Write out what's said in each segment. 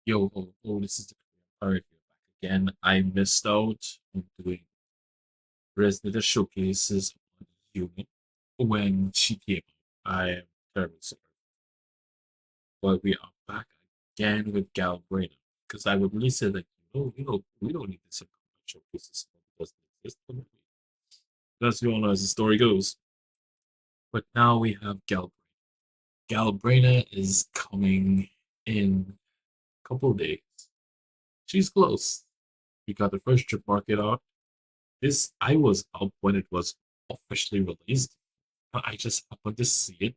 Yo, this is the Pirate here back again. I missed out on doing Resident showcases on Human when she came out. I am terribly sorry. But we are back again with Galbrena. Because I would really say that, we don't need this in showcases because it exists for me. As you all know, as the story goes. But now we have Galbrena. Galbrena is coming in a couple of days. She's close. We got the first trip market out. This I was up when it was officially released. But I just happened to see it,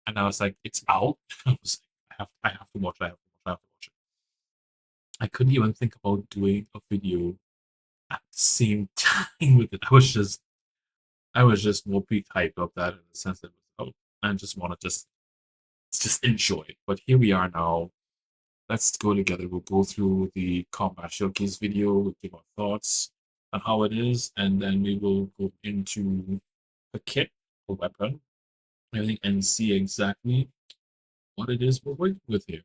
and I was like, "It's out." I was like, I have to watch it. I have to watch it. I couldn't even think about doing a video at the same time with it. I was just more peak hyped of that in the sense that it was out, and just want to just enjoy it. But here we are now. Let's go together. We'll go through the combat showcase video, we'll give our thoughts on how it is, and then we will go into a kit, a weapon, everything, and see exactly what it is we're working with here.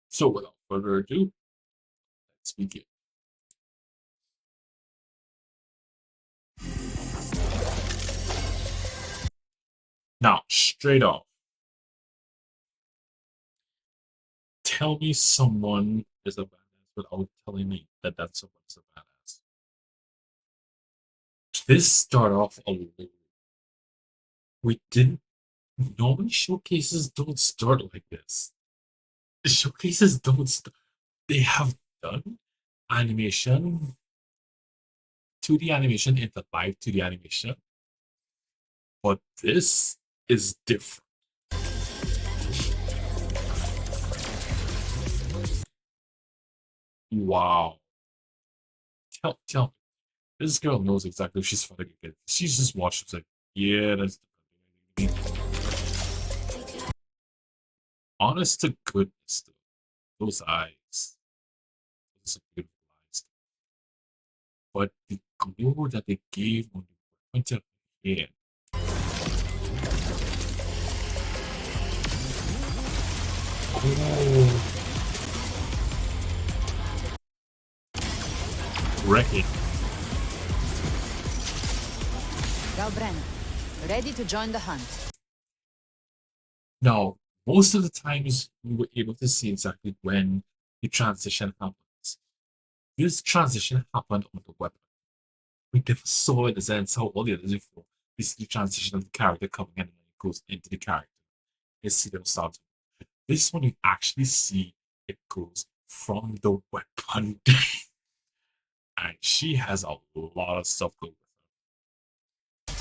So without further ado, let's begin. Now, straight off, tell me someone is a badass without telling me that that someone is a badass. This start off a little. We didn't normally showcases don't start like this. Showcases don't start. They have done animation, 2D animation into live 2D animation, but this is different. Wow. Tell me, this girl knows exactly what she's fighting against. She's just watched. She's like, yeah, that's. Honest to goodness, though, those eyes, those are beautiful eyes. But the glow that they gave when they went up here. Oh, wreck it. Galbrena, ready to join the hunt. Now, most of the times we were able to see exactly when the transition happens. This transition happened on the weapon. We never saw it in the sense how all the others before. We see the transition of the character coming in and then it goes into the character. You see them start. This one you actually see it goes from the weapon. And she has a lot of stuff going with her.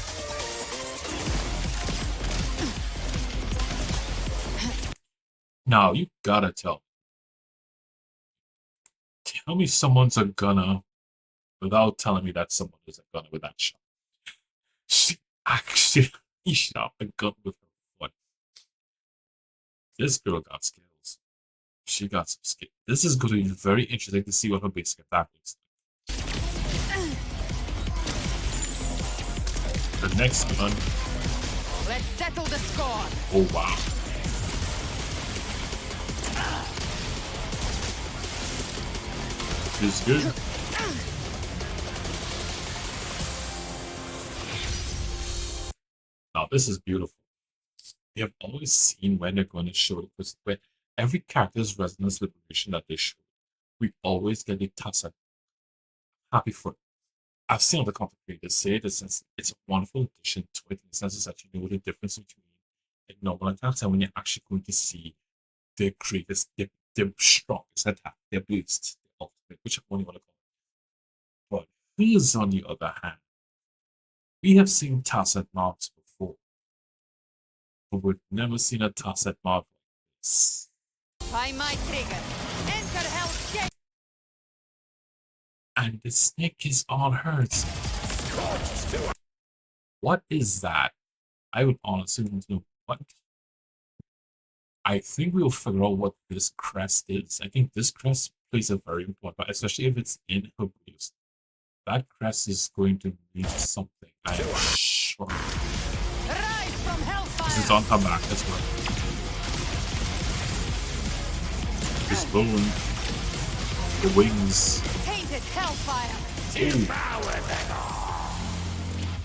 Now you gotta tell me someone's a gunner without telling me that someone is a gunner with that shot. She actually shot a gun with her foot. This girl got skills. She got some skills. This is going to be very interesting to see what her basic attack is. The next one. Let's settle the score. Oh wow. This is good. Now this is beautiful. We have always seen when they're going to show it because when every character's resonance with relation that they show, we always get the tacit happy for it. I've seen other content creators say it since it's a wonderful addition to it in the sense that you know the difference between a normal attacks and when you're actually going to see their greatest, their strongest attack, their boost, their ultimate, whichever one you want to call it. But these, on the other hand, we have seen tacit mobs before, but we've never seen a tacit mob like this. By my trigger, enter Hell's Gate. And the snake is all hers. What is that? I would honestly want to know what. I think we'll figure out what this crest is. I think this crest plays a very important part, especially if it's in her boost. That crest is going to mean something. I am sure. Rise from hellfire. This is on her back as well. His bone, the wings. Tainted hellfire!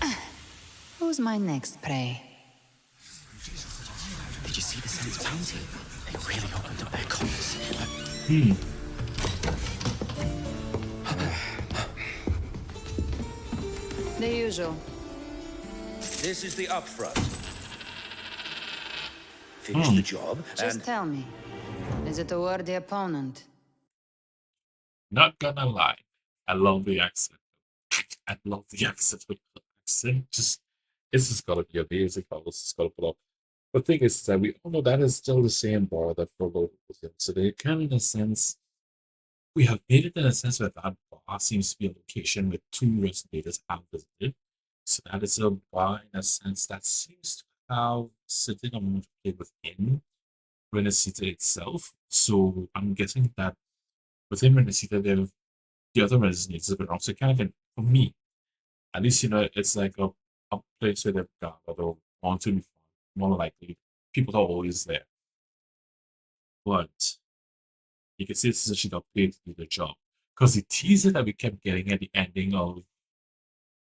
Oh, Who's my next prey? Did you see the Saints painting? They really opened up their covers. hmm. The usual. This is the upfront. Finish the job Just and tell me, is it a worthy opponent? Not gonna lie, I love the accent. I love the accent. Accent just this is gonna be amazing how this is gonna pull up. The thing is that we all know that is still the same bar that Frodo was in. So they kind of in a sense we have made it in a sense where that bar seems to be a location where two resonators have visited. So that is a bar in a sense that seems to have certain amount of play within Renacita itself. So I'm guessing that within Renacita there the other resonators have been around. So kind of for me, at least it's like a place where they've got or want to be found. More likely, people are always there. But you can see this is actually got paid to do the job. Because the teaser that we kept getting at the ending of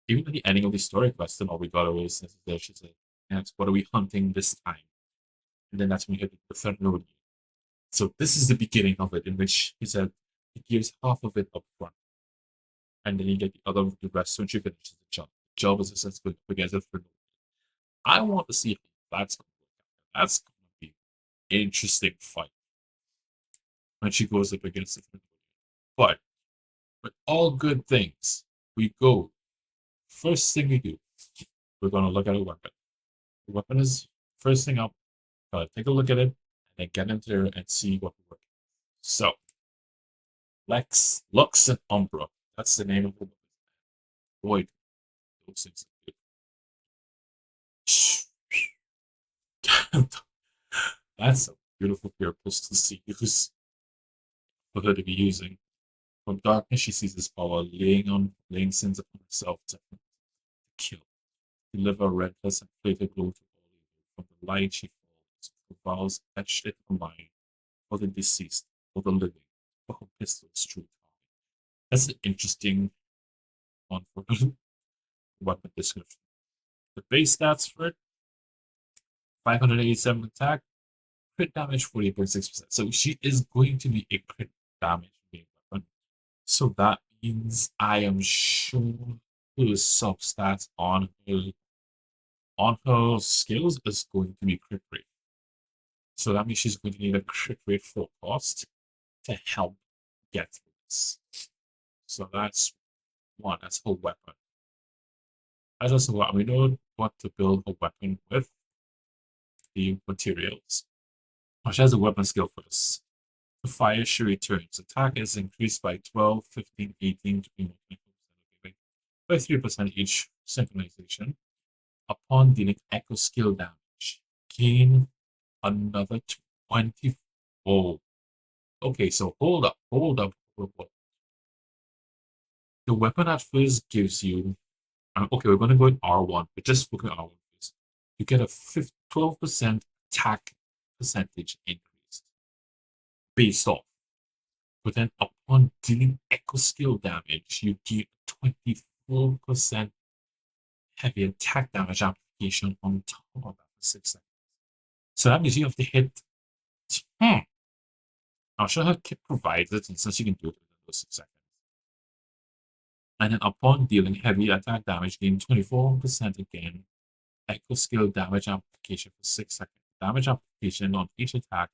even at the ending of the story quest and all we got always is there she said, "And what are we hunting this time?" And then that's when we hit the third road. So this is the beginning of it, in which he said he gives half of it up front. And then you get the rest when she finishes the job. The job is essentially against it for no. I want to see how that's going to work out. That's going to be an interesting fight when she goes up against it. But with all good things, we go. First thing we do, we're going to look at a weapon. The weapon is first thing up. Gotta take a look at it and then get into there and see what we're working with. So, Lux, and Umbra. That's the name of the weapon. Boy, those things are good. That's a beautiful pair of pistols to use for her to be using. From darkness, she sees his power laying sins upon herself to kill, deliver a reckless and fatal blow to all evil. From the light she falls, with vows etched in her mind, for the deceased, for the living, for her pistol's true target. That's an interesting one for her weapon description. The base stats for it 587 attack, crit damage 48.6%. So she is going to be a crit damage weapon. So that means I am sure her sub stats on her skills is going to be crit rate. So that means she's going to need a crit rate forecast to help get through this. So that's one. That's her weapon. As also what we know what to build a weapon with the materials. She has a weapon skill for this. The fire she returns. Attack is increased by 12, 15, 18, 21, 24%, by 3% each synchronization. Upon dealing echo skill damage, gain another 24. Okay, so hold up. The weapon at first gives you. Okay, we're going to go in R1, but just look at R1 first. You get a 12% attack percentage increase based off. But then upon dealing echo skill damage, you get 24% heavy attack damage application on top of that for 6 seconds. So that means you have to hit. I'll show how Kit provides it, and since you can do it within those 6 seconds. And then upon dealing heavy attack damage, gain 24% again. Echo skill damage application for 6 seconds. Damage application on each attack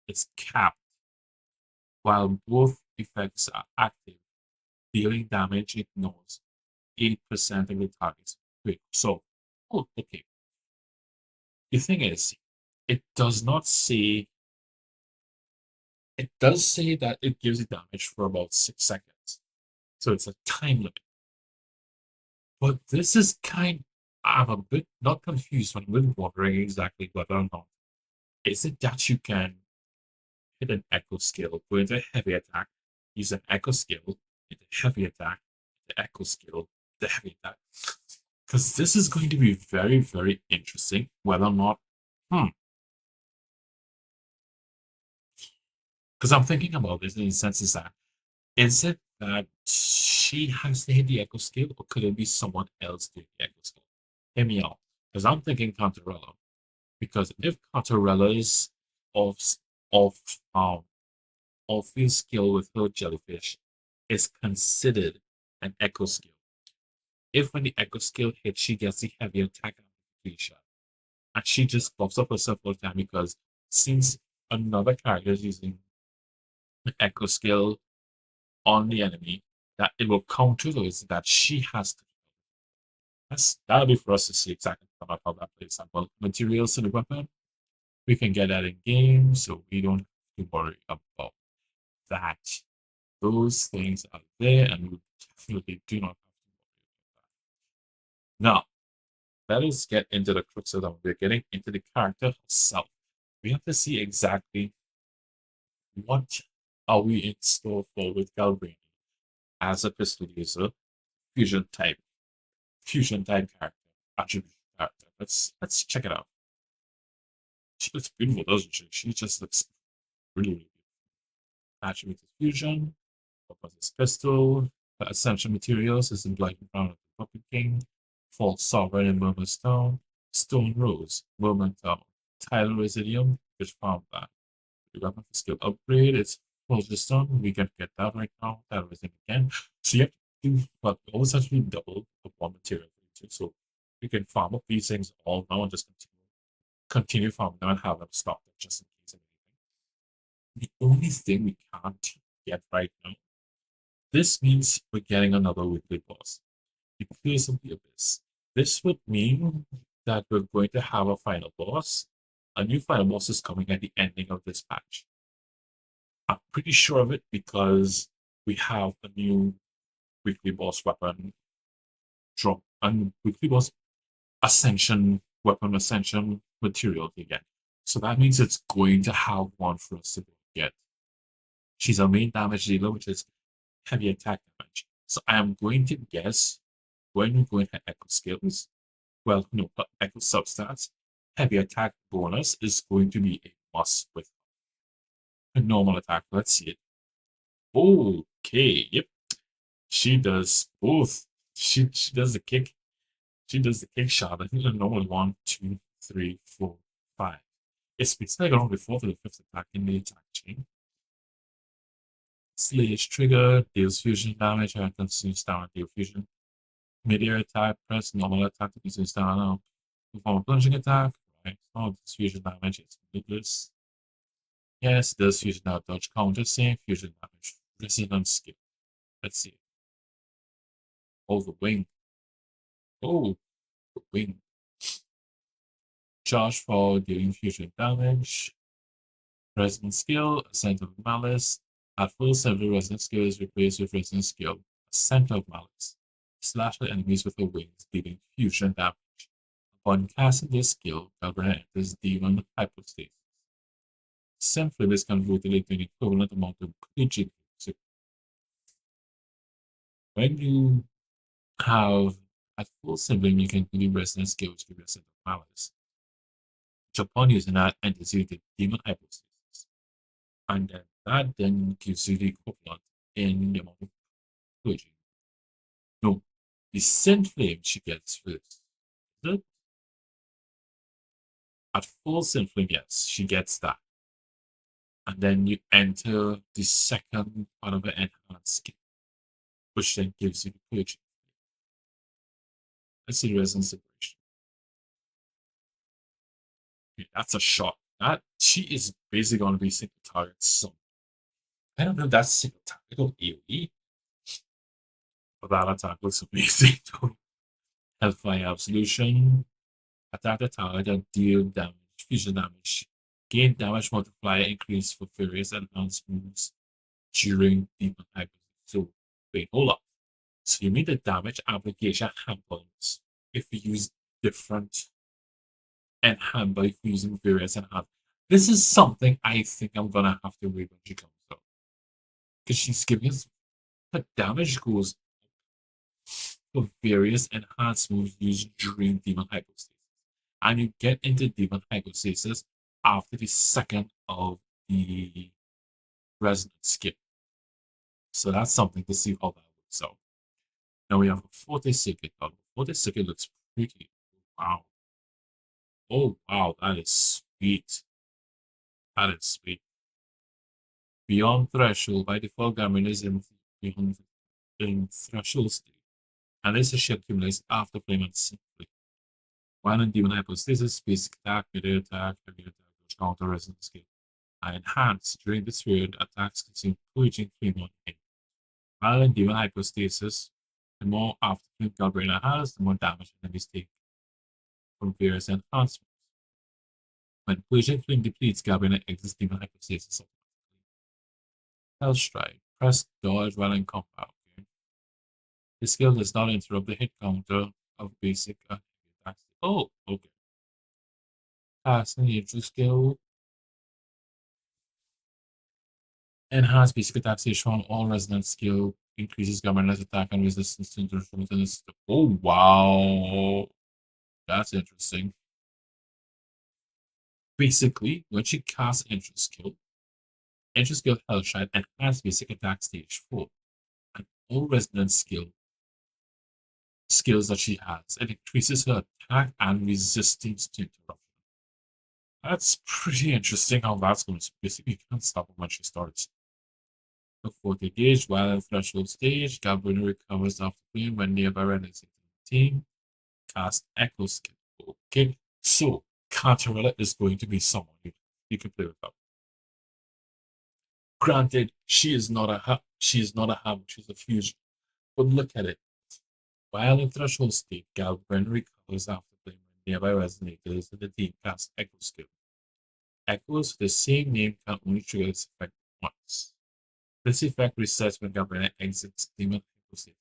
is capped while both effects are active. Dealing damage ignores 8% of the target's quick. So, okay. The thing is, it does not say. It does say that it gives you damage for about 6 seconds. So it's a time limit. But this is I'm a bit not confused when I'm wondering exactly whether or not. Is it that you can hit an echo skill, go into heavy attack, use an echo skill, into heavy attack, the echo skill, the heavy attack? Because this is going to be very, very interesting whether or not, Because I'm thinking about this in the sense is it that she has to hit the echo skill, or could it be someone else doing the echo skill? Hear me out. Because I'm thinking Cantarella. Because if Cantarella is off off um off field skill with her jellyfish is considered an echo skill. If when the echo skill hits, she gets the heavy attack amplification. And she just buffs up herself all the time because since another character is using the echo skill on the enemy, that it will counter those that she has to. That'll be for us to see exactly how that plays out. But materials to the weapon, we can get that in game, so we don't have to worry about that. Those things are there, and we definitely do not have to worry about that. Now, let us get into the crux of them. We're getting into the character herself. We have to see exactly what are we in store for with Galbrena as a pistol user, fusion type, fusion type character, attribute character. Let's check it out. She looks beautiful, doesn't she? She just looks really, really beautiful. Attribute is fusion, weapons is pistol, the essential materials is in black and brown of the Puppet King, false sovereign in Murmur Stone, stone rose, Murmur Town, tile residium, which found that. The weapon for skill upgrade is Stone. We can get that right now. That was it again. So you have to do, but we always have to do double the one material. So you can farm up these things all now and just continue farming them and have them stocked up just in case of anything. The only thing we can't get right now, this means we're getting another weekly boss. The Place of the Abyss. This would mean that we're going to have a final boss. A new final boss is coming at the ending of this patch. I'm pretty sure of it because we have a new weekly boss weapon drop and weekly boss ascension weapon ascension material to get. So that means it's going to have one for us to get. She's a main damage dealer, which is heavy attack damage. So I am going to guess when we go into echo skills, well, no, echo substats, heavy attack bonus is going to be a must with a normal attack. Let's see it. Okay, yep. She does both. She does the kick. She does the kick shot. I think the normal 1, 2, 3, 4, 5. It's basically around the fourth or the fifth attack in the attack chain. Slayage trigger, deals fusion damage, and consumes down deal fusion. Mid-air attack, press normal attack to consume down up. Perform a plunging attack. Right. Oh, this fusion damage is ridiculous. Yes, it does fusion out dodge counter, same fusion damage. Resistance skill. Let's see. Oh, the wing. Oh, the wing. Charge for dealing fusion damage. Resonant skill, Ascent of Malice. At full several resonant skill is replaced with resonant skill, Ascent of Malice. Slash the enemies with the wings, dealing fusion damage. Upon casting this skill, Galbrena enters demon hypostasis. Synflame is converted into an equivalent amount of Kuji. So when you have at full symbol, you can do the resonant skill, which is the Ascent of Malice. Which upon using that enters you the demon hypostasis. And then that then gives you the equivalent in the amount of Kuji. No, the scent flame she gets first. Is it? At full scent flame, yes, she gets that. And then you enter the second part of the enhanced skill, which then gives you the purging. Let's see the resonance separation. Okay, that's a shot. That she is basically going to be single target. So I don't know if that's single target or AoE, but that attack looks amazing. Hellfire Absolution. Attack the target and deal damage, fusion damage. Gain damage multiplier increase for various enhanced moves during demon hyper. So wait, hold up. So you mean the damage application happens if you use different enhance by using various enhance. This is something I think I'm gonna have to read when she comes out. Because she's giving us the damage goes for various enhanced moves used during demon hypostasis. And you get into demon hypostasis after the second of the resonant skill. So that's something to see how that works out. Now we have a Forte Secret. Now, the Forte Secret looks pretty. Wow. Oh, wow. That is sweet. That is sweet. Beyond Threshold, by default, Galbrena is in Threshold state. And this is she accumulates after playing on simply. While in Demon Hypostasis, basic attack, melee attack, heavy attack, counter resonant skill. And enhanced during this period, attacks consume purging flame on hit. While in Demon Hypostasis, the more afterflame Galbrena has, the more damage enemies take from various enhancements. When Purging Flame depletes, Galbrena exits Demon Hypostasis automatically. Hell Strike. Press dodge while in combat. Okay. This skill does not interrupt the hit counter of basic attacks. Oh, okay. Passing neutral skill. Enhance basic attack stage on all resonant skill. Increases Galbrena's attack and resistance to interrupt in the system. Oh, wow. That's interesting. Basically, when she casts Entry skill Hellshine enhance basic attack stage 4. And all resonant skills that she has. It increases her attack and resistance to interruption. That's pretty interesting how that's going to basically you can't stop her when she starts. The 40 gauge, while in threshold stage, Galbrena recovers after playing when nearby enemies in the team. Cast Echo skill. Okay, so Cantarella is going to be someone you can play with her. Granted, she is not a hammer, she's a fusion. But look at it. While in threshold state, Galbrena recovers after playing when nearby resonators in the team cast Echo skill. Echoes with the same name can only trigger this effect once. This effect resets when Galbrena exits demon hypostasis.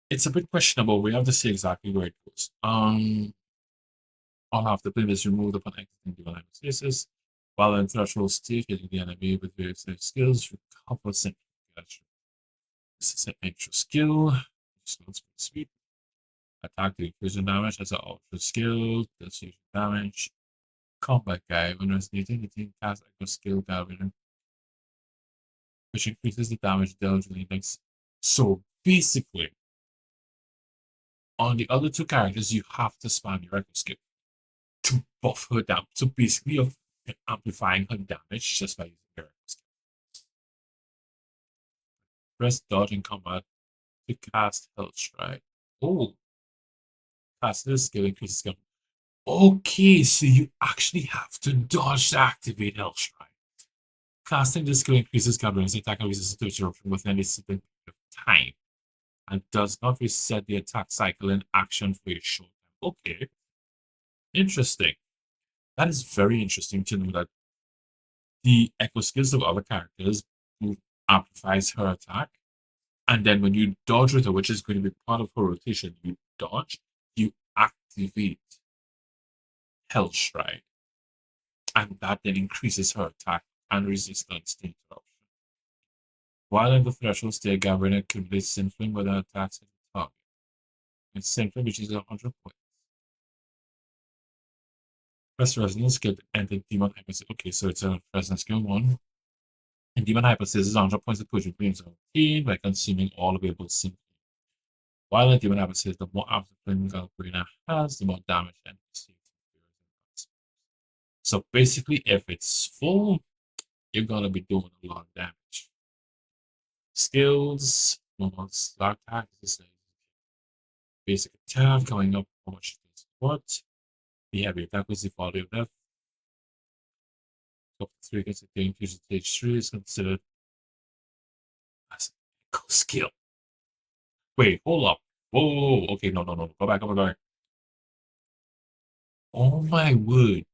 It's a bit questionable. We have to see exactly where it goes. I'll have to play this removed upon exiting demon hypostasis. While in threshold state, hitting the enemy with various skills, recover symptom. This is an extra skill. This looks pretty sweet. Attack the fusion damage as an ultra skill. Does fusion damage. Combat guy. When resonating, the team casts extra skill Galbrena, which increases the damage dealt during the next. So basically, on the other two characters, you have to spam your echo skill to buff her down. So basically, you're amplifying her damage just by using your echo skill. Press dodge in combat to cast Hell Strike. Oh, cast this skill increases skill. Okay, so you actually have to dodge to activate Hell Strike. Casting this skill increases Galbrena's attack and resistance to interruption within a certain period of time, and does not reset the attack cycle in action for a short time. Okay, interesting. That is very interesting to know that the echo skills of other characters amplifies her attack, and then when you dodge with her, which is going to be part of her rotation, you dodge, you activate Hell Strike, and that then increases her attack and resistance to interruption. While in the threshold state, Galbrena accumulates Synflame with her attacks at the target. And Synflame, which is 100 points. Press resonance skill to enter demon hypostasis. Okay, so it's a resonance skill 1. And demon hypostasis is 100 points of pushing flames on team by consuming all available Synflame. While in demon hypostasis, the more afterflame Galbrena has, the more damage and so basically, if it's full, you're gonna be doing a lot of damage. Skills, normal start attack, this is basic attack, going up how much it is. What? The heavy attack was the quality of death. Top 3 considering fusion stage 3 is considered as a skill. Wait, hold up. Whoa, okay, no. Go back. Oh my word.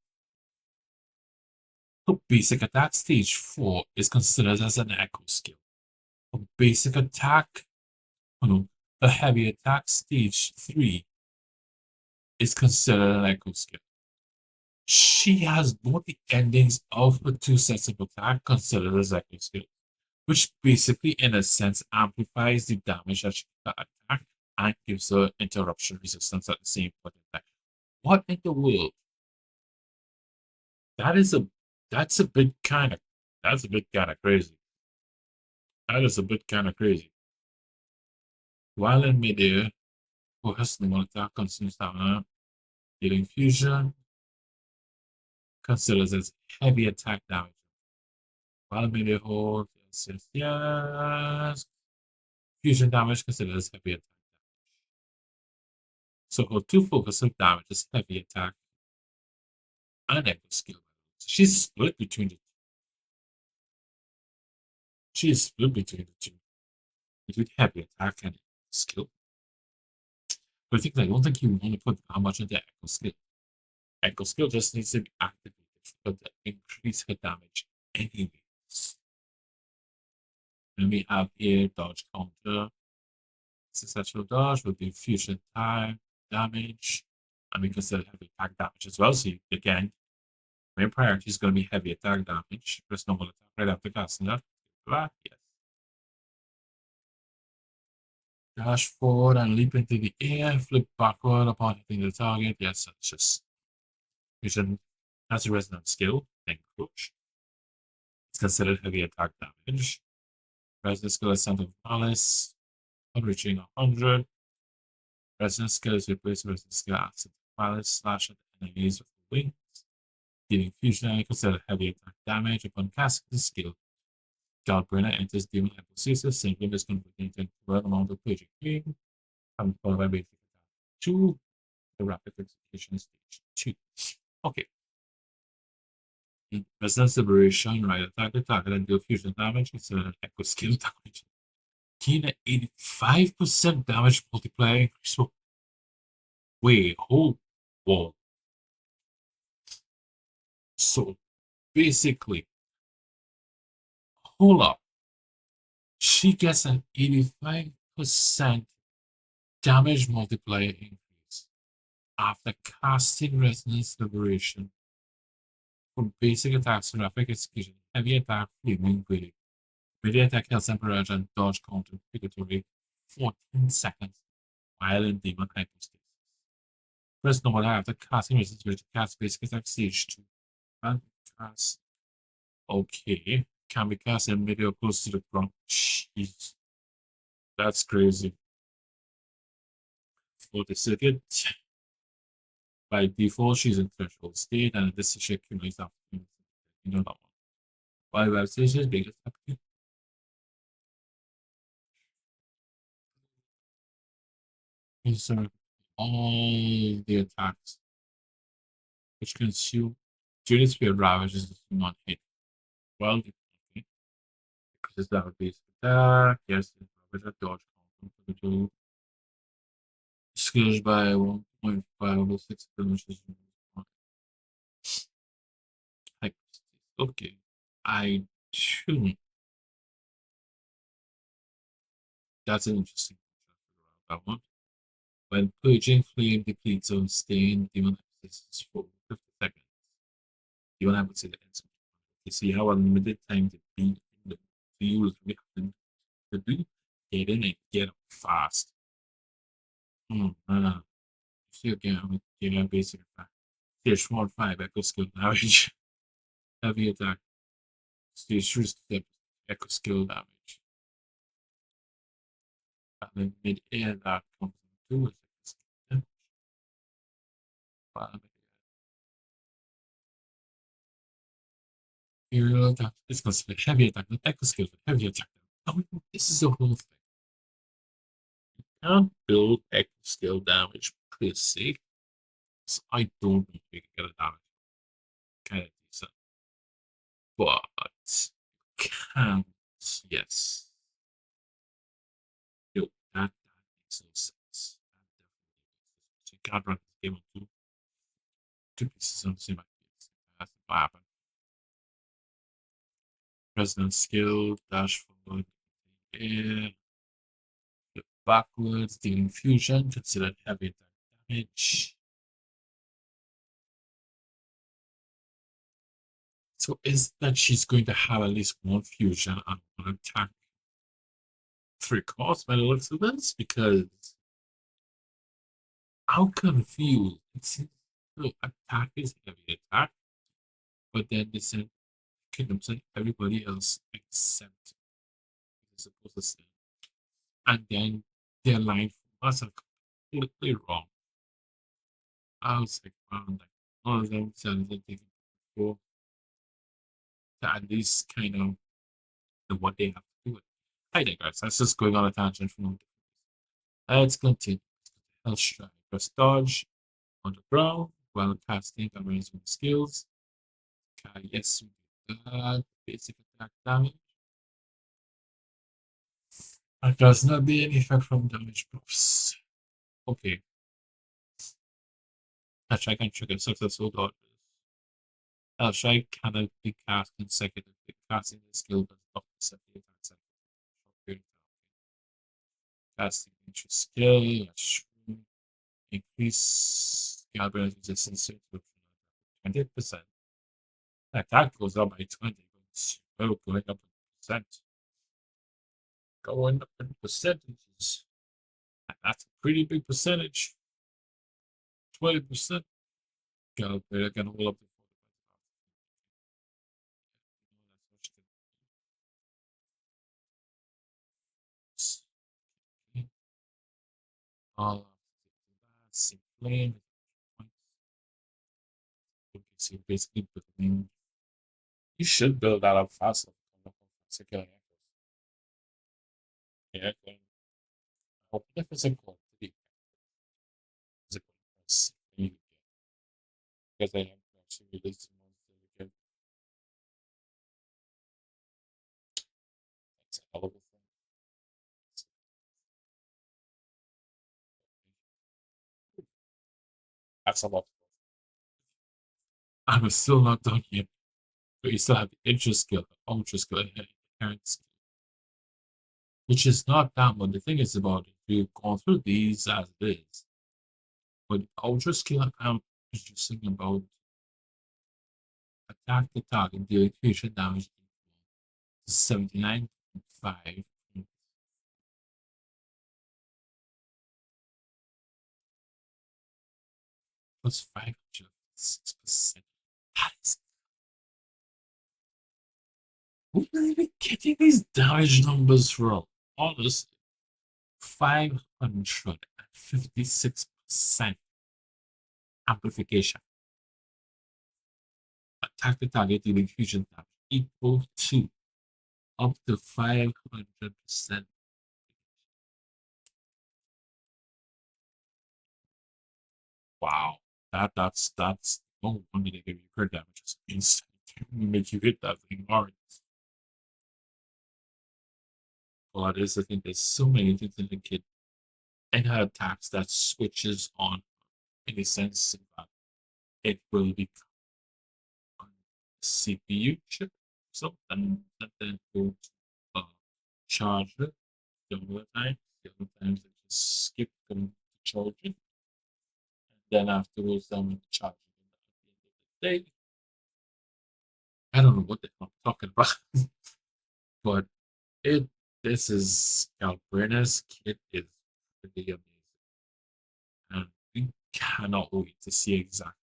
The basic attack stage 4 is considered as an echo skill. A basic attack, the heavy attack stage 3 is considered an echo skill. She has both the endings of her 2 sets of attack considered as echo skill, which basically, in a sense, amplifies the damage that she can attack and gives her interruption resistance at the same point in time. What in the world? That is a that's a bit kind of that's a bit kind of crazy. That is a bit kind of crazy. While in midair, focus normal attack consumes stamina. Dealing fusion considers as heavy attack damage. While in midair hold, yes, yes, yes. Fusion damage considered as heavy attack damage. So her two focus of damage is heavy attack and echo skill. She's split between the two. She's split between the two. Between heavy attack and echo skill. But I don't think you want to put that much into echo skill. Echo skill just needs to be activated for the increase her damage anyways. Then we have here dodge counter. Successful dodge will do fusion time damage. And we consider heavy attack damage as well. So again, main priority is going to be heavy attack damage. Press normal attack right after casting that. Yes. Dash forward and leap into the air. Flip backward upon hitting the target. Yes, that's just fusion. That's a resonant skill. Encroach. It's considered heavy attack damage. Resonant skill is Scent of Malice. On reaching 100. Resonant skill is replaced with resonant skill Accent of Malice. Slash at enemies with wings. Dealing fusion and considered heavy attack damage upon casting the skill. Galbrena enters demon hypostasis, simply is converted into a amount of paging game, and followed by basic attack 2, the rapid execution stage 2. Okay. In Resonance Liberation, right, attack the target and deal fusion damage instead of echo skill damage. Gain an 85% damage multiplier increase. So, wait, hold. Whoa. So, basically, hold up. She gets an 85% damage multiplier increase after casting Resonance Liberation for basic attacks, rapid execution, heavy attack, flaming grading, melee attack, health temperage, and dodge counter purgatory 14 seconds while in demon hypostasis. Press normal after casting Resonance Liberation, cast basic attack stage 2 and cast. Okay, can be cast in mid or close to the ground. Jeez, that's crazy. For the circuit, by default, she's in threshold state, and this she accumulates after you know that one. While web stations, biggest application. Insert all the attacks which consume during speed ravages do not hit. Well, because that would be attack, yes, ravage dodge counter skills by 1.5 over 6 finishes. Okay, I tune. That's an interesting that one. When purging flame depletes on stain, demon exists for 50 seconds. You want to say the answer. You see how unlimited time to be in the field we have to do. Get in and get up fast. See again, I'm getting a basic attack. Stage 1 5 echo skill damage. Heavy attack. Stage 3 step echo skill damage. And then mid air that comes into it. Aerial attack is considered heavy attack, not echo skill, but heavy attack. Oh, this is the whole thing. Can't build echo skill damage per se. So I don't think we can get a damage kind of decent. But can't, yes. No, that makes no sense. That definitely makes no sense. You can't run this game on two pieces on the same ideas. That's what happened. Resonant skill, dash forward, air, flip backwards, dealing fusion, considered heavy attack damage. So is that she's going to have at least one fusion and one attack 3 costs by the looks of this? Because I'm confused. It seems attack is heavy attack, But then they said Kingdom said everybody else except is supposed to say. And then their line from us are completely wrong. I was like, wow, like all of them said that they before to at least kind of know what they have to do. I digress. That's just going on a tangent from let's continue. Let's try. Press dodge on the ground while casting amazing skills. Yes, we do that. Basic attack damage. It does not be any effect from damage buffs. Okay. I'll try and trigger successful dodges. I'll try cannot be cast consecutively. Casting the skill does not set the attack cycle for a short period of time. Casting nature skill. Increase Galbrena's resistance to interruption 20%. Attack goes up by 20, but going up in percent. Going up in percentages. That's a pretty big percentage. 20%. Galbrena can hold up to 40%. All same flame. Okay, so you're basically building. You should build that up faster. Yeah, okay. Hope if it's a quantity, it's a price you get because I have actually released the ones that we get. That's a hell of a thing. That's a lot. I'm still not done yet. But you still have the intra skill, the ultra skill, and the inherent skill, which is not that much. The thing is about it, we've gone through these as it is. But ultra skill, I'm introducing about attack the target, deal creation damage equal to 79.5 plus 506%. That is. Where are we getting these damage numbers from? Honestly, 556% amplification. Attack the target dealing fusion damage equal to up to 500%. Wow. That's no wonder they give you crit damage. It's insane. Make you hit that thing hard. But is the thing there's so many things in the kit and her attacks that switches on in a sense that it will be on CPU chip. So then go to charger the other time. The other times I just skip them to charge it. And then afterwards I'm charging it at the end of the day. I don't know what the hell I'm talking about. But it this is Galbrena's kit is pretty amazing. And we cannot wait to see exactly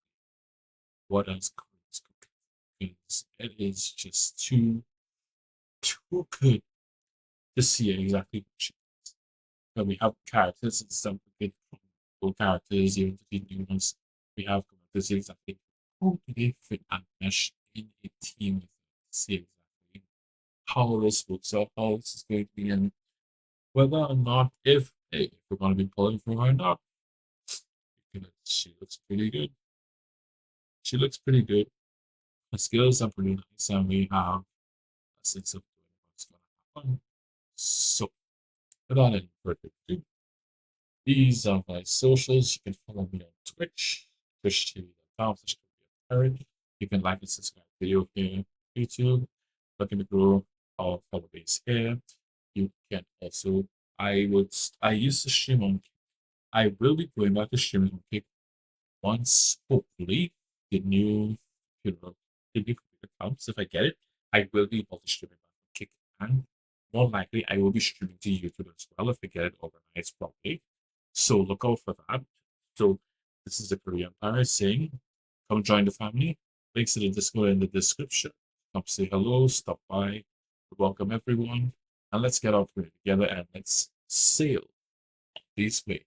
what else Korea's cooking. Because it is just too good to see exactly what she is. But we have characters and stuff we get from old characters, even to the new ones. We have to see exactly how do they fit and mesh in a team with see exactly how this works out, how this is going to be, and whether or not if we're going to be pulling for her or not. Because she looks pretty good. She looks pretty good. Her skills are pretty nice, and we have a sense of what's going to happen. So, without any further ado, these are my socials. You can follow me on Twitch, twitch.tv.com/parent. You can like and subscribe video here on YouTube. Looking to grow our follow base here. You can also I used to stream on I will be going back to streaming on Kick once hopefully the new the new computer comes. If I get it, I will be able to stream it back on Kick, and more likely I will be streaming to YouTube as well if I get it organized properly. So look out for that. So this is the Korean Empire saying, come join the family. Links to the Discord in the description. Come say hello, stop by, welcome everyone, and let's get off here together and let's sail this way.